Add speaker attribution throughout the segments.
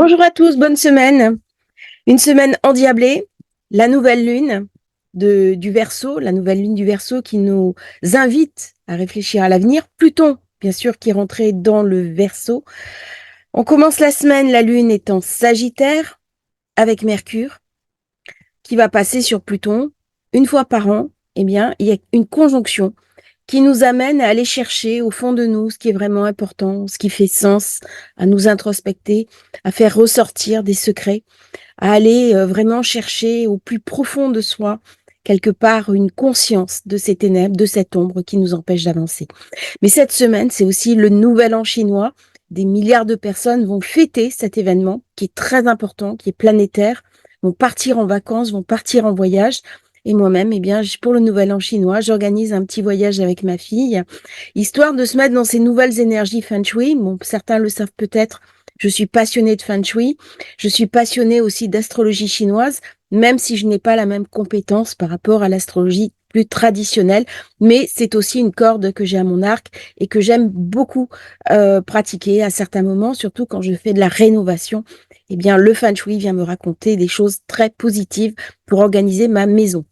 Speaker 1: Bonjour à tous, bonne semaine. Une semaine endiablée, la nouvelle lune du Verseau, la nouvelle lune du Verseau qui nous invite à réfléchir à l'avenir. Pluton, bien sûr, qui est rentré dans le Verseau. On commence la semaine, la lune est en Sagittaire avec Mercure qui va passer sur Pluton. Une fois par an, eh bien, il y a une conjonction qui nous amène à aller chercher au fond de nous ce qui est vraiment important, ce qui fait sens, à nous introspecter, à faire ressortir des secrets, à aller vraiment chercher au plus profond de soi, quelque part, une conscience de ces ténèbres, de cette ombre qui nous empêche d'avancer. Mais cette semaine, c'est aussi le nouvel an chinois. Des milliards de personnes vont fêter cet événement qui est très important, qui est planétaire, vont partir en vacances, vont partir en voyage. Et moi-même, eh bien, pour le nouvel an chinois, j'organise un petit voyage avec ma fille, histoire de se mettre dans ces nouvelles énergies feng shui. Bon, certains le savent peut-être, je suis passionnée de feng shui. Je suis passionnée aussi d'astrologie chinoise, même si je n'ai pas la même compétence par rapport à l'astrologie plus traditionnelle, mais c'est aussi une corde que j'ai à mon arc et que j'aime beaucoup pratiquer à certains moments, surtout quand je fais de la rénovation. Eh bien, le feng shui vient me raconter des choses très positives pour organiser ma maison.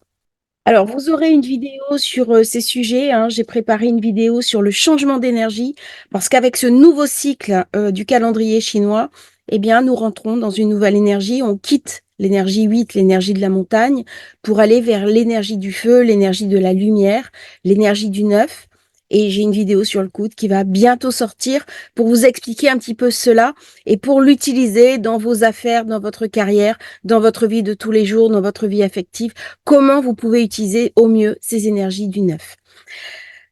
Speaker 1: Alors, vous aurez une vidéo sur ces sujets, hein. J'ai préparé une vidéo sur le changement d'énergie parce qu'avec ce nouveau cycle du calendrier chinois, eh bien, nous rentrons dans une nouvelle énergie. On quitte l'énergie 8, l'énergie de la montagne, pour aller vers l'énergie du feu, l'énergie de la lumière, l'énergie du neuf. Et j'ai une vidéo sur le coude qui va bientôt sortir pour vous expliquer un petit peu cela et pour l'utiliser dans vos affaires, dans votre carrière, dans votre vie de tous les jours, dans votre vie affective, comment vous pouvez utiliser au mieux ces énergies du neuf.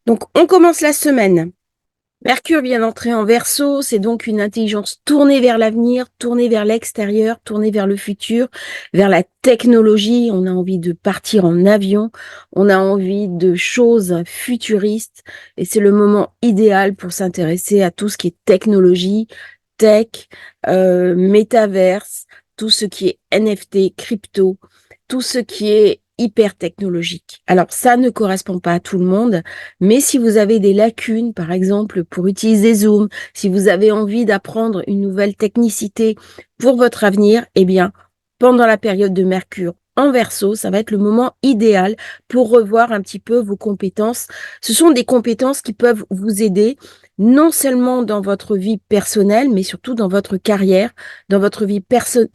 Speaker 1: Donc, on commence la semaine. Mercure vient d'entrer en Verseau, c'est donc une intelligence tournée vers l'avenir, tournée vers l'extérieur, tournée vers le futur, vers la technologie. On a envie de partir en avion, on a envie de choses futuristes et c'est le moment idéal pour s'intéresser à tout ce qui est technologie, tech, métaverse, tout ce qui est NFT, crypto, tout ce qui est hyper technologique. Alors, ça ne correspond pas à tout le monde, mais si vous avez des lacunes, par exemple, pour utiliser Zoom, si vous avez envie d'apprendre une nouvelle technicité pour votre avenir, eh bien, pendant la période de Mercure en Verseau, ça va être le moment idéal pour revoir un petit peu vos compétences. Ce sont des compétences qui peuvent vous aider non seulement dans votre vie personnelle, mais surtout dans votre carrière, dans votre vie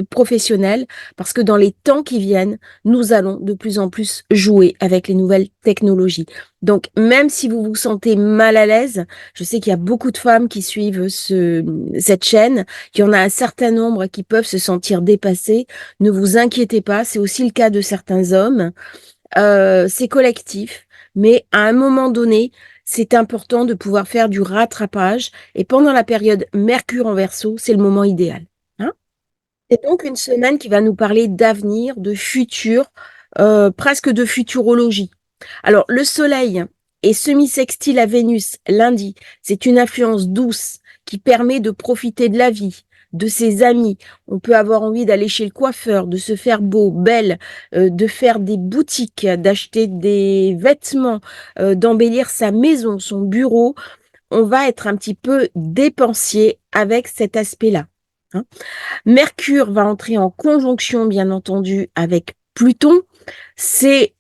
Speaker 1: professionnelle, parce que dans les temps qui viennent, nous allons de plus en plus jouer avec les nouvelles technologies. Donc, même si vous vous sentez mal à l'aise, je sais qu'il y a beaucoup de femmes qui suivent cette chaîne, qu'il y en a un certain nombre qui peuvent se sentir dépassées. Ne vous inquiétez pas, c'est aussi le cas de certains hommes. C'est collectif, mais à un moment donné, c'est important de pouvoir faire du rattrapage. Et pendant la période Mercure en Verseau, c'est le moment idéal. Hein. C'est donc une semaine qui va nous parler d'avenir, de futur, presque de futurologie. Alors, le Soleil est semi-sextile à Vénus lundi. C'est une influence douce qui permet de profiter de la vie, de ses amis. On peut avoir envie d'aller chez le coiffeur, de se faire beau, belle, de faire des boutiques, d'acheter des vêtements, d'embellir sa maison, son bureau. On va être un petit peu dépensier avec cet aspect-là. Hein. Mercure va entrer en conjonction, bien entendu, avec Pluton. C'est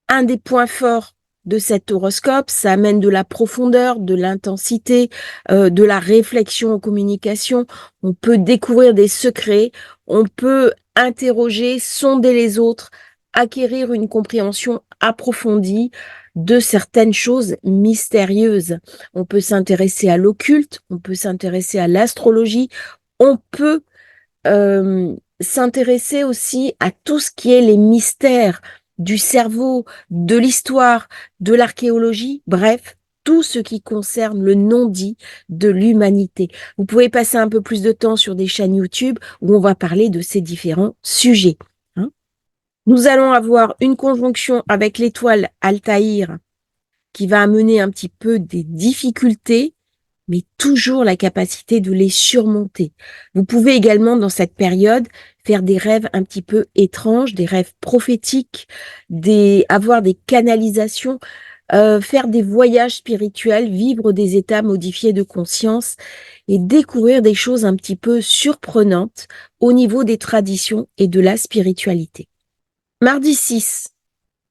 Speaker 1: un des points forts de cet horoscope. Ça amène de la profondeur, de l'intensité, de la réflexion en communication. On peut découvrir des secrets, on peut interroger, sonder les autres, acquérir une compréhension approfondie de certaines choses mystérieuses. On peut s'intéresser à l'occulte, on peut s'intéresser à l'astrologie, on peut s'intéresser aussi à tout ce qui est les mystères du cerveau, de l'histoire, de l'archéologie, bref, tout ce qui concerne le non-dit de l'humanité. Vous pouvez passer un peu plus de temps sur des chaînes YouTube où on va parler de ces différents sujets. Hein. Nous allons avoir une conjonction avec l'étoile Altaïr qui va amener un petit peu des difficultés, mais toujours la capacité de les surmonter. Vous pouvez également, dans cette période, faire des rêves un petit peu étranges, des rêves prophétiques, avoir des canalisations. faire des voyages spirituels, vivre des états modifiés de conscience et découvrir des choses un petit peu surprenantes au niveau des traditions et de la spiritualité. Mardi 6,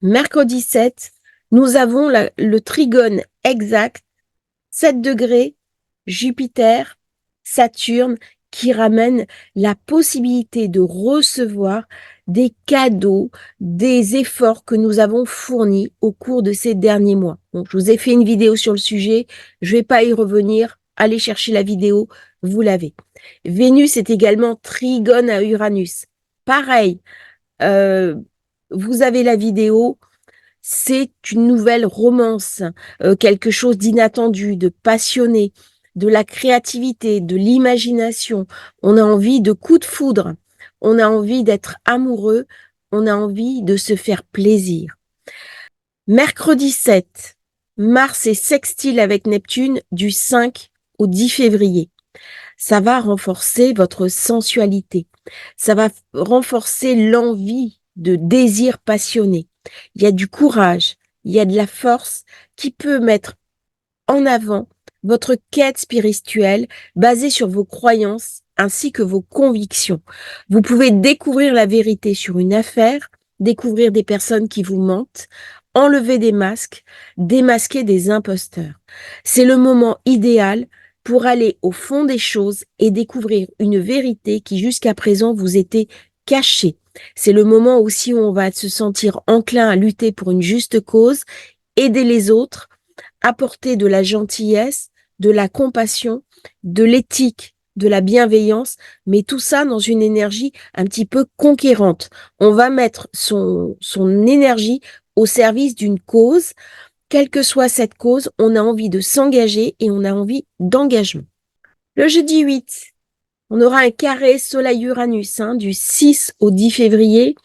Speaker 1: mercredi 7, nous avons le trigone exact, 7 degrés, Jupiter, Saturne, qui ramène la possibilité de recevoir des cadeaux, des efforts que nous avons fournis au cours de ces derniers mois. Donc, je vous ai fait une vidéo sur le sujet, je ne vais pas y revenir, allez chercher la vidéo, vous l'avez. Vénus est également trigone à Uranus. Pareil, vous avez la vidéo, c'est une nouvelle romance, quelque chose d'inattendu, de passionné, de la créativité, de l'imagination. On a envie de coups de foudre, on a envie d'être amoureux, on a envie de se faire plaisir. Mercredi 7, Mars est sextile avec Neptune du 5 au 10 février. Ça va renforcer votre sensualité, ça va renforcer l'envie de désir passionné. Il y a du courage, il y a de la force qui peut mettre en avant votre quête spirituelle basée sur vos croyances ainsi que vos convictions. Vous pouvez découvrir la vérité sur une affaire, découvrir des personnes qui vous mentent, enlever des masques, démasquer des imposteurs. C'est le moment idéal pour aller au fond des choses et découvrir une vérité qui jusqu'à présent vous était cachée. C'est le moment aussi où on va se sentir enclin à lutter pour une juste cause, aider les autres, apporter de la gentillesse, de la compassion, de l'éthique, de la bienveillance, mais tout ça dans une énergie un petit peu conquérante. On va mettre son énergie au service d'une cause. Quelle que soit cette cause, on a envie de s'engager et on a envie d'engagement. Le jeudi 8, on aura un carré Soleil-Uranus du 6 au 10 février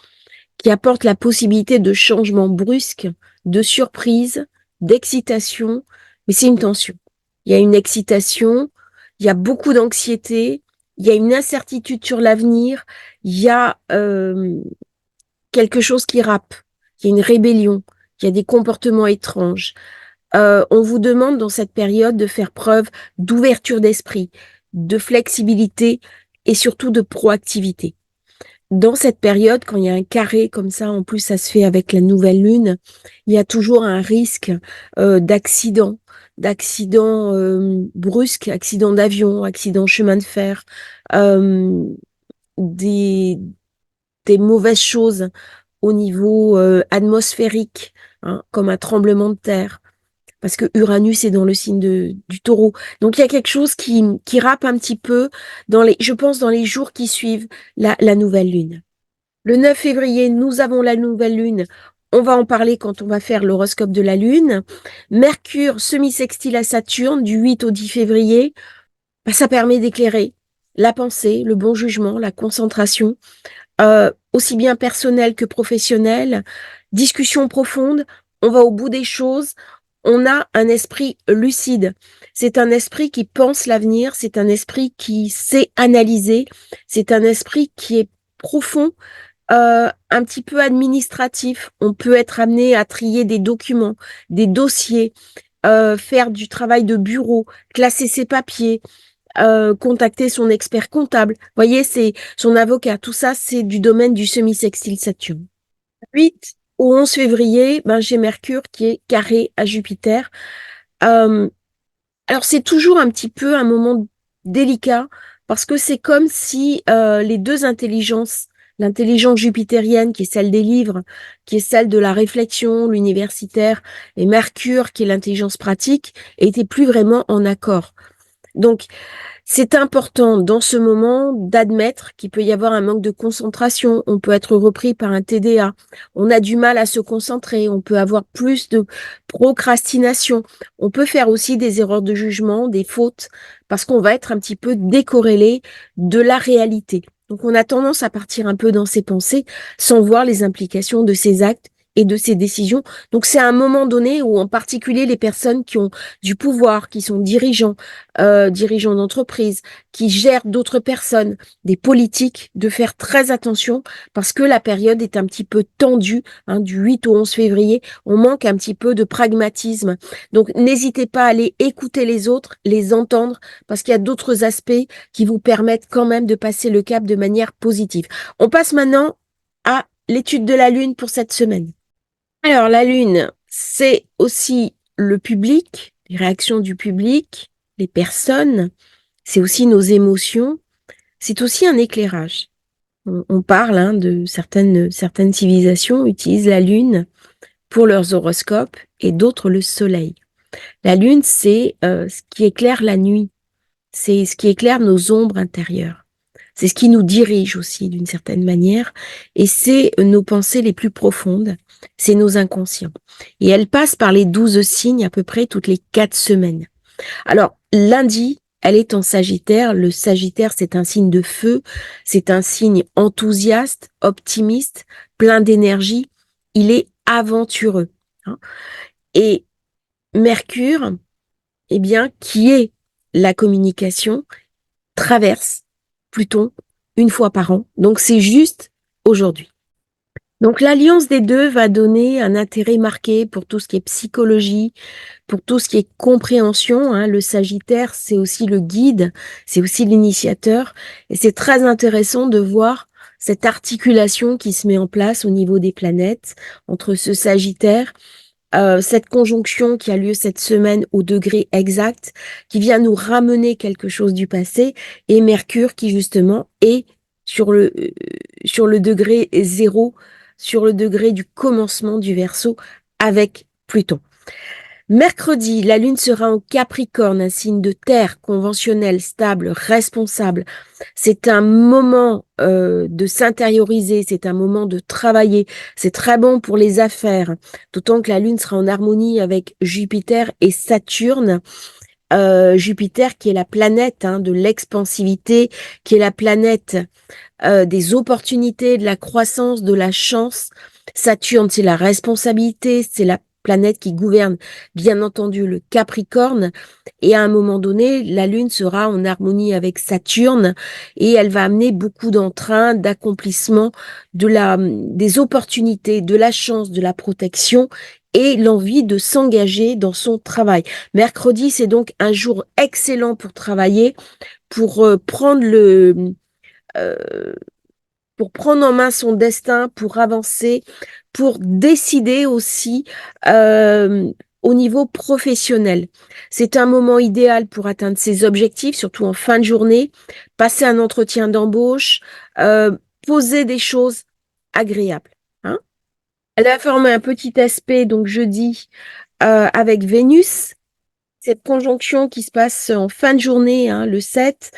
Speaker 1: qui apporte la possibilité de changements brusques, de surprises, d'excitation, mais c'est une tension. Il y a une excitation, il y a beaucoup d'anxiété, il y a une incertitude sur l'avenir, il y a quelque chose qui râpe, il y a une rébellion, il y a des comportements étranges. On vous demande dans cette période de faire preuve d'ouverture d'esprit, de flexibilité et surtout de proactivité. Dans cette période, quand il y a un carré comme ça, en plus ça se fait avec la nouvelle lune, il y a toujours un risque d'accident, brusque, accident d'avion, accident chemin de fer, euh, des, des mauvaises choses au niveau atmosphérique, comme un tremblement de terre, parce que Uranus est dans le signe du Taureau. Donc il y a quelque chose qui râpe un petit peu je pense dans les jours qui suivent la nouvelle lune. Le 9 février, nous avons la nouvelle lune. On va en parler quand on va faire l'horoscope de la lune. Mercure semi-sextile à Saturne du 8 au 10 février. Ça permet d'éclairer la pensée, le bon jugement, la concentration, aussi bien personnelle que professionnelle. Discussion profonde, on va au bout des choses. On a un esprit lucide. C'est un esprit qui pense l'avenir, c'est un esprit qui sait analyser, c'est un esprit qui est profond, un petit peu administratif. On peut être amené à trier des documents, des dossiers, faire du travail de bureau, classer ses papiers, contacter son expert comptable. Vous voyez, c'est son avocat. Tout ça, c'est du domaine du semi-sextile Saturne. 8 au 11 février, j'ai Mercure qui est carré à Jupiter. Alors, c'est toujours un petit peu un moment délicat parce que c'est comme si les deux intelligences, l'intelligence jupitérienne qui est celle des livres, qui est celle de la réflexion, l'universitaire, et Mercure qui est l'intelligence pratique, n'étaient plus vraiment en accord. Donc, c'est important dans ce moment d'admettre qu'il peut y avoir un manque de concentration, on peut être repris par un TDA, on a du mal à se concentrer, on peut avoir plus de procrastination, on peut faire aussi des erreurs de jugement, des fautes, parce qu'on va être un petit peu décorrélé de la réalité. Donc on a tendance à partir un peu dans ses pensées sans voir les implications de ses actes et de ses décisions. Donc c'est à un moment donné où en particulier les personnes qui ont du pouvoir, qui sont dirigeants d'entreprise, qui gèrent d'autres personnes, des politiques, de faire très attention parce que la période est un petit peu tendue, hein, du 8 au 11 février, on manque un petit peu de pragmatisme. Donc n'hésitez pas à aller écouter les autres, les entendre, parce qu'il y a d'autres aspects qui vous permettent quand même de passer le cap de manière positive. On passe maintenant à l'étude de la Lune pour cette semaine. Alors, la Lune, c'est aussi le public, les réactions du public, les personnes, c'est aussi nos émotions, c'est aussi un éclairage. On parle de certaines civilisations utilisent la Lune pour leurs horoscopes et d'autres le Soleil. La Lune, c'est ce qui éclaire la nuit, c'est ce qui éclaire nos ombres intérieures. C'est ce qui nous dirige aussi d'une certaine manière et c'est nos pensées les plus profondes, c'est nos inconscients. Et elle passe par les 12 signes à peu près toutes les 4 semaines. Alors, lundi, elle est en Sagittaire. Le Sagittaire, c'est un signe de feu, c'est un signe enthousiaste, optimiste, plein d'énergie. Il est aventureux. Et Mercure, eh bien, qui est la communication, traverse Pluton une fois par an. Donc, c'est juste aujourd'hui. Donc, l'alliance des deux va donner un intérêt marqué pour tout ce qui est psychologie, pour tout ce qui est compréhension. Le Sagittaire, c'est aussi le guide, c'est aussi l'initiateur. Et c'est très intéressant de voir cette articulation qui se met en place au niveau des planètes entre ce Sagittaire, cette conjonction qui a lieu cette semaine au degré exact, qui vient nous ramener quelque chose du passé, et Mercure qui justement est sur le degré zéro, sur le degré du commencement du Verseau avec Pluton. Mercredi, la Lune sera en Capricorne, un signe de terre conventionnel, stable, responsable. C'est un moment de s'intérioriser, c'est un moment de travailler. C'est très bon pour les affaires, d'autant que la Lune sera en harmonie avec Jupiter et Saturne. Jupiter qui est la planète de l'expansivité, qui est la planète des opportunités, de la croissance, de la chance. Saturne, c'est la responsabilité, c'est la planète qui gouverne, bien entendu, le Capricorne. Et à un moment donné, la Lune sera en harmonie avec Saturne et elle va amener beaucoup d'entrain, d'accomplissement, des opportunités, de la chance, de la protection et l'envie de s'engager dans son travail. Mercredi, c'est donc un jour excellent pour travailler, pour euh, pour prendre en main son destin, pour avancer, pour décider aussi au niveau professionnel. C'est un moment idéal pour atteindre ses objectifs, surtout en fin de journée, passer un entretien d'embauche, poser des choses agréables. Elle a formé un petit aspect, donc jeudi, avec Vénus. Cette conjonction qui se passe en fin de journée, le 7,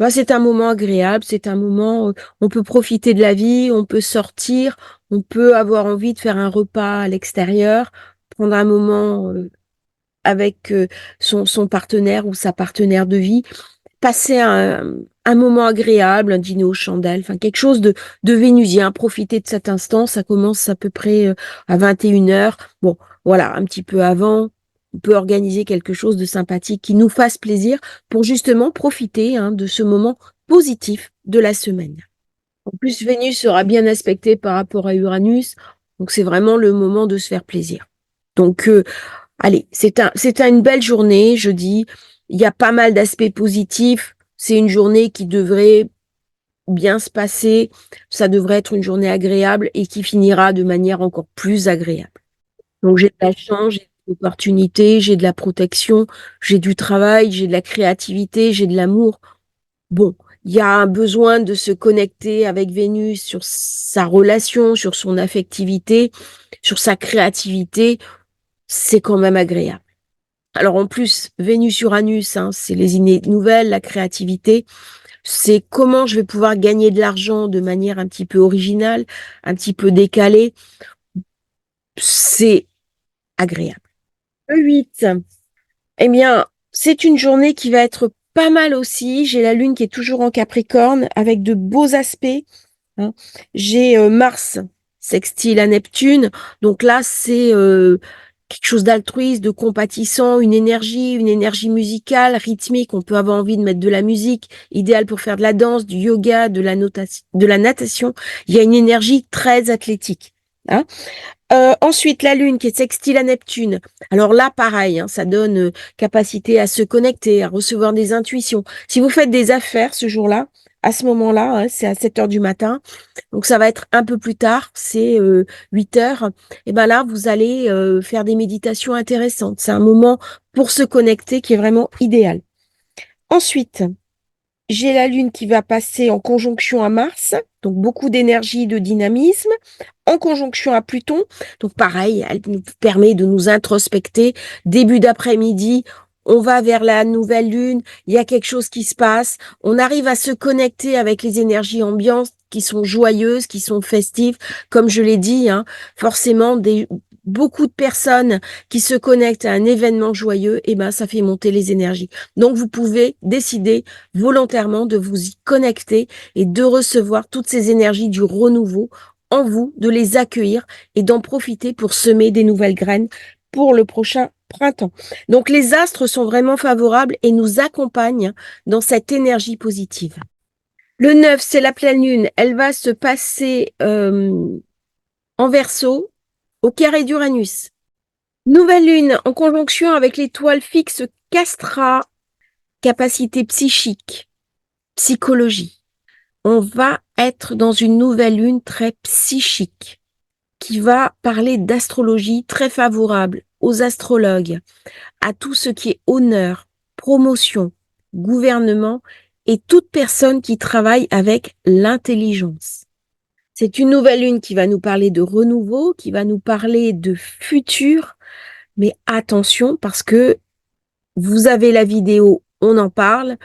Speaker 1: c'est un moment agréable, c'est un moment où on peut profiter de la vie, on peut sortir, on peut avoir envie de faire un repas à l'extérieur, prendre un moment avec son partenaire ou sa partenaire de vie, passer un moment agréable, un dîner aux chandelles, enfin quelque chose de vénusien, profiter de cet instant, ça commence à peu près à 21h. Bon, voilà, un petit peu avant, on peut organiser quelque chose de sympathique qui nous fasse plaisir pour justement profiter de ce moment positif de la semaine. En plus, Vénus sera bien aspectée par rapport à Uranus, donc c'est vraiment le moment de se faire plaisir. Donc, allez, une belle journée, jeudi. Il y a pas mal d'aspects positifs. C'est une journée qui devrait bien se passer. Ça devrait être une journée agréable et qui finira de manière encore plus agréable. Donc, j'ai de la chance, j'ai de l'opportunité, j'ai de la protection, j'ai du travail, j'ai de la créativité, j'ai de l'amour. Bon, il y a un besoin de se connecter avec Vénus sur sa relation, sur son affectivité, sur sa créativité. C'est quand même agréable. Alors en plus, Vénus-Uranus, c'est les idées nouvelles, la créativité. C'est comment je vais pouvoir gagner de l'argent de manière un petit peu originale, un petit peu décalée. C'est agréable. Le 8, eh bien, c'est une journée qui va être pas mal aussi. J'ai la Lune qui est toujours en Capricorne avec de beaux aspects. J'ai Mars sextile à Neptune. Donc là, c'est quelque chose d'altruiste, de compatissant, une énergie musicale, rythmique. On peut avoir envie de mettre de la musique, idéale pour faire de la danse, du yoga, de la natation. Il y a une énergie très athlétique. Hein. Ensuite, la Lune qui est sextile à Neptune. Alors là, pareil, hein, ça donne capacité à se connecter, à recevoir des intuitions. Si vous faites des affaires ce jour-là, à ce moment-là, hein, c'est à 7 heures du matin, donc ça va être un peu plus tard, c'est 8 heures. Et ben là, vous allez faire des méditations intéressantes. C'est un moment pour se connecter qui est vraiment idéal. Ensuite, j'ai la Lune qui va passer en conjonction à Mars, donc beaucoup d'énergie, de dynamisme, en conjonction à Pluton. Donc pareil, elle nous permet de nous introspecter. Début d'après-midi, on va vers la nouvelle Lune, il y a quelque chose qui se passe, on arrive à se connecter avec les énergies ambiantes qui sont joyeuses, qui sont festives. Comme je l'ai dit, hein, forcément, beaucoup de personnes qui se connectent à un événement joyeux, et ben ça fait monter les énergies. Donc vous pouvez décider volontairement de vous y connecter et de recevoir toutes ces énergies du renouveau en vous, de les accueillir et d'en profiter pour semer des nouvelles graines pour le prochain printemps. Donc les astres sont vraiment favorables et nous accompagnent dans cette énergie positive. Le 9, c'est la pleine lune. Elle va se passer en Verseau, au carré d'Uranus. Nouvelle lune en conjonction avec l'étoile fixe Castra, capacité psychique, psychologie. On va être dans une nouvelle lune très psychique qui va parler d'astrologie très favorable aux astrologues, à tout ce qui est honneur, promotion, gouvernement et toute personne qui travaille avec l'intelligence. C'est une nouvelle lune qui va nous parler de renouveau, qui va nous parler de futur, mais attention parce que vous avez la vidéo, on en parle,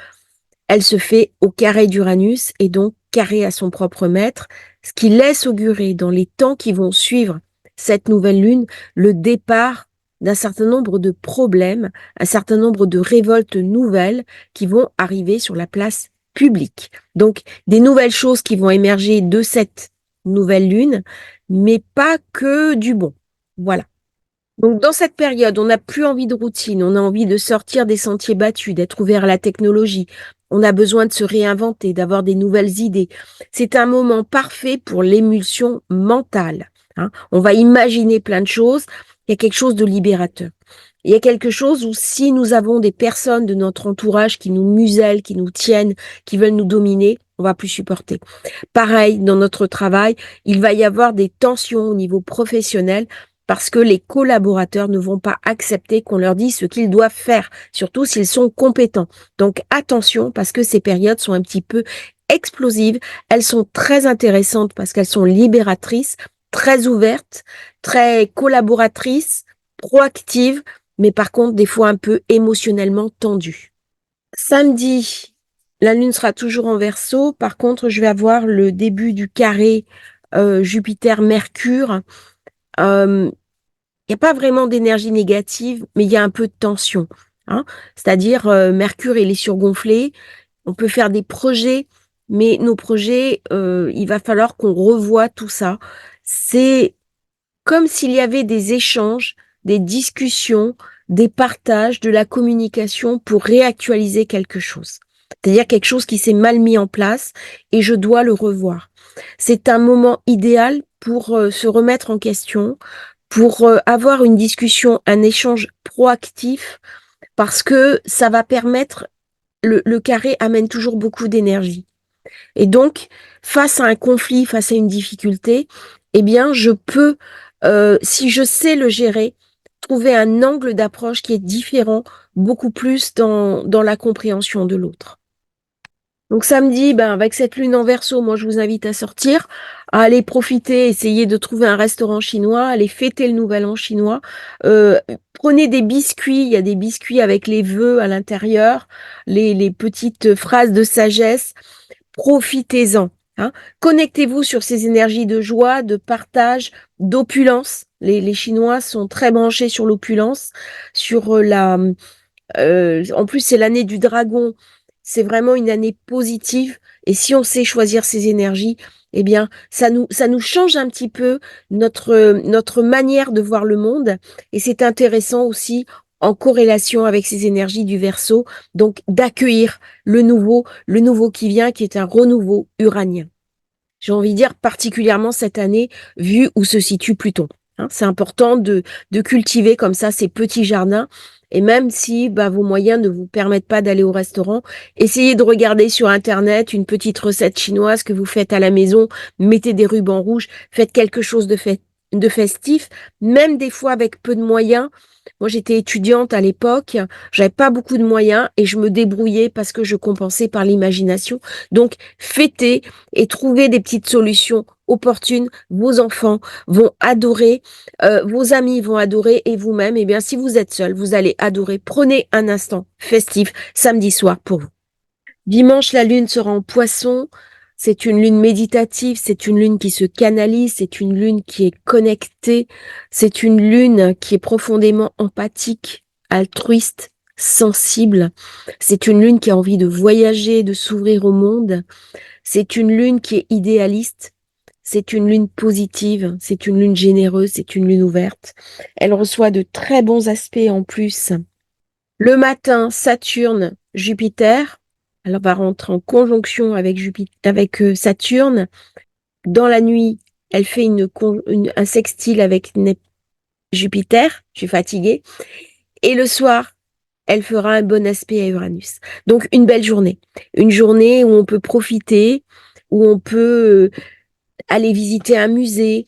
Speaker 1: elle se fait au carré d'Uranus et donc carré à son propre maître, ce qui laisse augurer dans les temps qui vont suivre cette nouvelle lune le départ d'un certain nombre de problèmes, un certain nombre de révoltes nouvelles qui vont arriver sur la place publique. Donc des nouvelles choses qui vont émerger de cette nouvelle lune, mais pas que du bon. Voilà. Donc, dans cette période, on n'a plus envie de routine, on a envie de sortir des sentiers battus, d'être ouvert à la technologie. On a besoin de se réinventer, d'avoir des nouvelles idées. C'est un moment parfait pour l'émulsion mentale. Hein. On va imaginer plein de choses. Il y a quelque chose de libérateur. Il y a quelque chose où si nous avons des personnes de notre entourage qui nous musellent, qui nous tiennent, qui veulent nous dominer, on va plus supporter. Pareil, dans notre travail, il va y avoir des tensions au niveau professionnel parce que les collaborateurs ne vont pas accepter qu'on leur dise ce qu'ils doivent faire, surtout s'ils sont compétents. Donc attention, parce que ces périodes sont un petit peu explosives, elles sont très intéressantes parce qu'elles sont libératrices, très ouvertes, très collaboratrices, proactives, mais par contre des fois un peu émotionnellement tendues. Samedi, la lune sera toujours en Verseau, par contre je vais avoir le début du carré Jupiter-Mercure. Il n'y a pas vraiment d'énergie négative, mais il y a un peu de tension. Hein. C'est-à-dire, Mercure, il est surgonflé. On peut faire des projets, mais nos projets, il va falloir qu'on revoie tout ça. C'est comme s'il y avait des échanges, des discussions, des partages, de la communication pour réactualiser quelque chose. C'est-à-dire quelque chose qui s'est mal mis en place et je dois le revoir. C'est un moment idéal pour se remettre en question, pour avoir une discussion, un échange proactif, parce que ça va permettre, le carré amène toujours beaucoup d'énergie. Et donc, face à un conflit, face à une difficulté, eh bien, je peux, si je sais le gérer, trouver un angle d'approche qui est différent, beaucoup plus dans la compréhension de l'autre. Donc samedi, ben, avec cette lune en Verseau, moi je vous invite à sortir, à aller profiter, essayer de trouver un restaurant chinois, aller fêter le Nouvel An chinois. Prenez des biscuits, il y a des biscuits avec les vœux à l'intérieur, les petites phrases de sagesse. Profitez-en. Hein. Connectez-vous sur ces énergies de joie, de partage, d'opulence. Les Chinois sont très branchés sur l'opulence, sur en plus, c'est l'année du dragon. C'est vraiment une année positive. Et si on sait choisir ses énergies, eh bien, ça nous change un petit peu notre manière de voir le monde. Et c'est intéressant aussi en corrélation avec ces énergies du Verseau, donc d'accueillir le nouveau qui vient, qui est un renouveau uranien. J'ai envie de dire particulièrement cette année, vu où se situe Pluton. Hein, c'est important de cultiver comme ça ces petits jardins. Et même si vos moyens ne vous permettent pas d'aller au restaurant, essayez de regarder sur Internet une petite recette chinoise que vous faites à la maison, mettez des rubans rouges, faites quelque chose de festif, même des fois avec peu de moyens. Moi, j'étais étudiante à l'époque, j'avais pas beaucoup de moyens et je me débrouillais parce que je compensais par l'imagination. Donc, fêtez et trouvez des petites solutions opportunes. Vos enfants vont adorer, vos amis vont adorer et vous-même, eh bien, si vous êtes seul, vous allez adorer. Prenez un instant festif samedi soir pour vous. Dimanche, la lune sera en Poisson. C'est une lune méditative, c'est une lune qui se canalise, c'est une lune qui est connectée, c'est une lune qui est profondément empathique, altruiste, sensible. C'est une lune qui a envie de voyager, de s'ouvrir au monde. C'est une lune qui est idéaliste. C'est une lune positive, c'est une lune généreuse, c'est une lune ouverte. Elle reçoit de très bons aspects en plus. Le matin, Saturne, Jupiter. Elle va rentrer en conjonction avec Saturne. Dans la nuit, elle fait un sextile avec Jupiter. Je suis fatiguée. Et le soir, elle fera un bon aspect à Uranus. Donc, une belle journée. Une journée où on peut profiter, où on peut aller visiter un musée,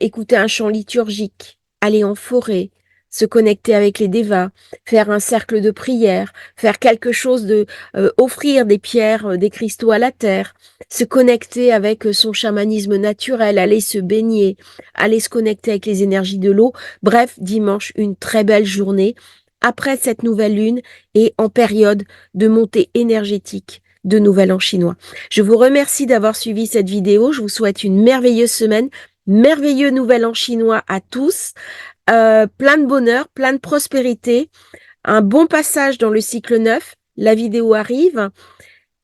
Speaker 1: écouter un chant liturgique, aller en forêt, se connecter avec les dévas, faire un cercle de prière, faire quelque chose offrir des pierres, des cristaux à la terre, se connecter avec son chamanisme naturel, aller se baigner, aller se connecter avec les énergies de l'eau. Bref, dimanche, une très belle journée après cette nouvelle lune et en période de montée énergétique de Nouvel An chinois. Je vous remercie d'avoir suivi cette vidéo. Je vous souhaite une merveilleuse semaine, merveilleux Nouvel An chinois à tous, plein de bonheur, plein de prospérité, un bon passage dans le cycle 9. La vidéo arrive.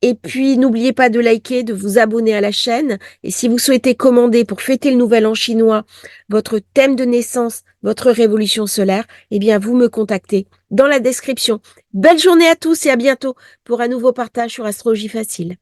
Speaker 1: Et puis, n'oubliez pas de liker, de vous abonner à la chaîne. Et si vous souhaitez commander pour fêter le Nouvel An chinois votre thème de naissance, votre révolution solaire, eh bien, vous me contactez dans la description. Belle journée à tous et à bientôt pour un nouveau partage sur Astrologie Facile.